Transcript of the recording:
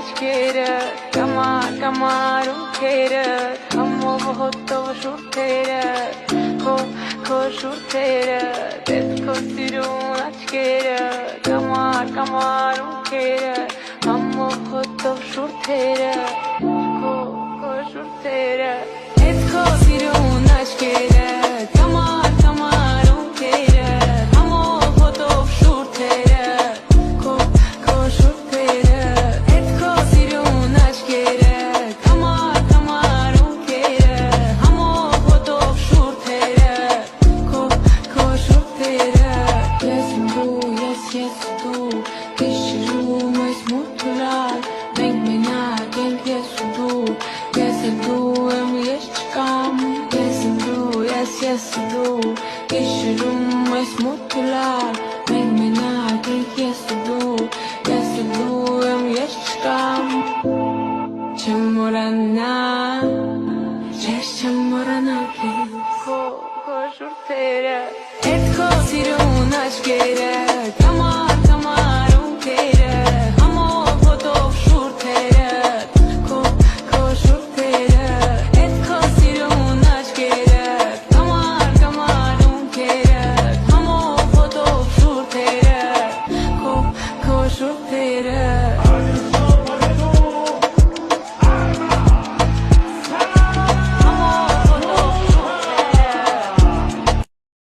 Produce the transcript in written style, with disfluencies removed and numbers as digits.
աչքերը կամարում քերը համով հոտով շուրթերը քո շուրթերը դեպքո սիրուն աչքերը կամարում քերը համով հոտով շուրթերը քո շուրթերը դեպքո սիրուն աչքերը կամարում քերը համով հոտով շուրթերը քո շուրթերը դեպքո սիրուն աչքերը կամարում քերը համով հոտով շուրթերը քո շուրթերը Ես դու Գիշերում ես մութուրալ Մենք մենակ ենք ես ու դու Ես ու դու եմ ես չկամ Ես ու դու Գիշերում ես մութուրալ Մենք մենակ ենք ես ու դու Ես ու դու եմ ես չկամ Չեմ մորանա Չեմ մորանա քո շուրթերը Էդ քո սիրուն աչքերը կամարում քերը համով հոտով շուրթերը քո շուրթերը Էդ քո սիրուն աչքերը կամարում քերը համով հոտով շուրթերը քո շուրթերը